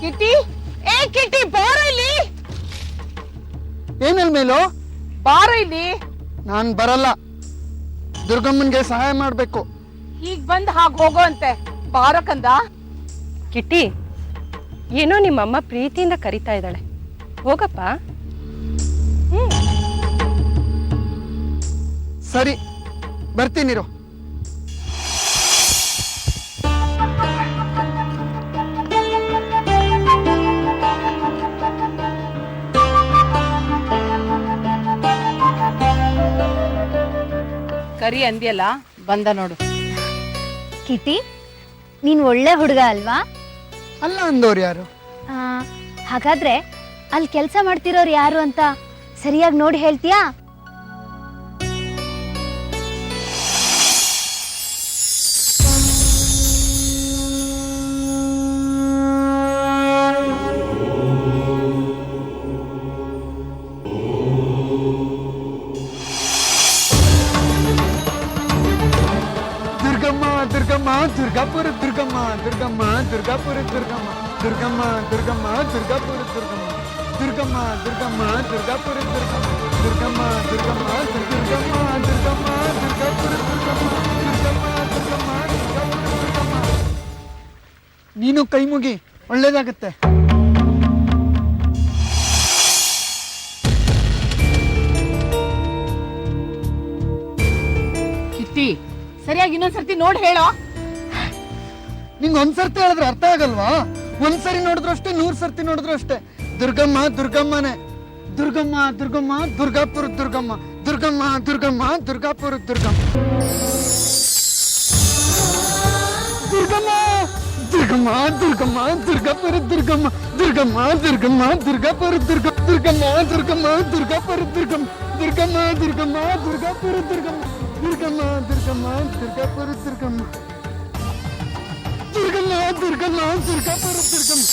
ಕಿಟ್ಟಿ, ಏ ಕಿಟ್ಟಿ ಬಾರೋ ಇಲ್ಲಿ. ಏನಲ್ ಮೇಲೋ? ಬಾರೋ ಇಲ್ಲಿ. ನಾನ್ ಬರಲ್ಲ. ದುರ್ಗಮ್ಮನ್ಗೆ ಸಹಾಯ ಮಾಡ್ಬೇಕು. ಈಗ ಬಂದ್ ಹಾಗೆ ಹೋಗೋ ಅಂತೆ. ಬಾರೋ ಕಂದ. ಕಿಟ್ಟಿ, ಏನೋ ನಿಮ್ಮಮ್ಮ ಪ್ರೀತಿಯಿಂದ ಕರಿತಾ ಇದ್ದಾಳೆ, ಹೋಗಪ್ಪ. ಸರಿ, ಬರ್ತೀನಿರು. ಕರಿ ಅಂದ್ಯಲ್ಲ, ಬಂದ ನೋಡು. ಕಿಟಿ, ನೀನ್ ಒಳ್ಳೆ ಹುಡುಗ ಅಲ್ವಾ? ಅಲ್ಲ ಅಂದವ್ರು ಯಾರು? ಹಾಗಾದ್ರೆ ಅಲ್ಲಿ ಕೆಲಸ ಮಾಡ್ತಿರೋರು ಯಾರು ಅಂತ ಸರಿಯಾಗಿ ನೋಡಿ ಹೇಳ್ತೀಯಾ? ದುರ್ಗಮ್ಮ, ದುರ್ಗಾಪುರ ದುರ್ಗಮ್ಮ, ದುರ್ಗಮ್ಮ, ದುರ್ಗಾಪುರ ದುರ್ಗಮ್ಮ, ದುರ್ಗಮ್ಮ, ದುರ್ಗಮ್ಮ, ದುರ್ಗಾಪುರ ದುರ್ಗಮ್ಮ, ದುರ್ಗಮ್ಮ, ದುರ್ಗಮ್ಮ, ದುರ್ಗಾಪುರ ದುರ್ಗಮ್ಮ, ದುರ್ಗಮ್ಮ, ದುರ್ಗಮ್ಮ, ದುರ್ಗಮ್ಮ, ದುರ್ಗಮ್ಮ, ದುರ್ಗಾಪುರ ದುರ್ಗಮ್ಮ, ದುರ್ಗಮ್ಮ, ದುರ್ಗಮ್ಮ, ದುರ್ಗಾಪುರ ದುರ್ಗಮ್ಮ. ನೀನು ಕೈ ಮುಗಿ, ಒಳ್ಳೇದಾಗತ್ತೆ. ಕಿಟ್ಟಿ, ಸರಿಯಾಗಿ ಇನ್ನೊಂದ್ಸರ್ತಿ ನೋಡಿ ಹೇಳೋ. ನಿಂಗೆ ಒಂದ್ಸರ್ತಿ ಹೇಳಿದ್ರೆ ಅರ್ಥ ಆಗಲ್ವಾ? ಒಂದ್ಸರಿ ನೋಡಿದ್ರು ಅಷ್ಟೇ, 100 ಸರ್ತಿ ನೋಡಿದ್ರು ಅಷ್ಟೇ. ದುರ್ಗಮ್ಮ ದುರ್ಗಮ್ಮನೇ. ದುರ್ಗಮ್ಮ, ದುರ್ಗಮ್ಮ, ದುರ್ಗಾಪುರ ದುರ್ಗಮ್ಮ, ದುರ್ಗಮ್ಮ, ದುರ್ಗಮ್ಮ, ದುರ್ಗಾಪುರ ದುರ್ಗಮ್ಮ, ದುರ್ಗಮ್ಮ, ದುರ್ಗಮ್ಮ, ದುರ್ಗಮ್ಮ, ದುರ್ಗಾಪುರ ದುರ್ಗಮ್ಮ, ದುರ್ಗಮ್ಮ, ದುರ್ಗಮ್ಮ, ದುರ್ಗಾಪುರ ದುರ್ಗಮ್ಮ, ದುರ್ಗಮ್ಮ, ದುರ್ಗಮ್ಮ, ದುರ್ಗಾಪುರ ದುರ್ಗಮ್ಮ, ದುರ್ಗಮ್ಮ, ದುರ್ಗಮ್ಮ, ದುರ್ಗಾಪುರ ದುರ್ಗಮ್ಮ, ದುರ್ಗಮ್ಮ, ದುರ್ಗಮ್ಮ, ದುರ್ಗಾಪುರ ದುರ್ಗಮ್ಮ, ದುರ್ಗಮ್ಮ, ದುರ್ಗಮ್ಮ, ದುರ್ಗಾಪುರ ದುರ್ಗಮ್ಮ.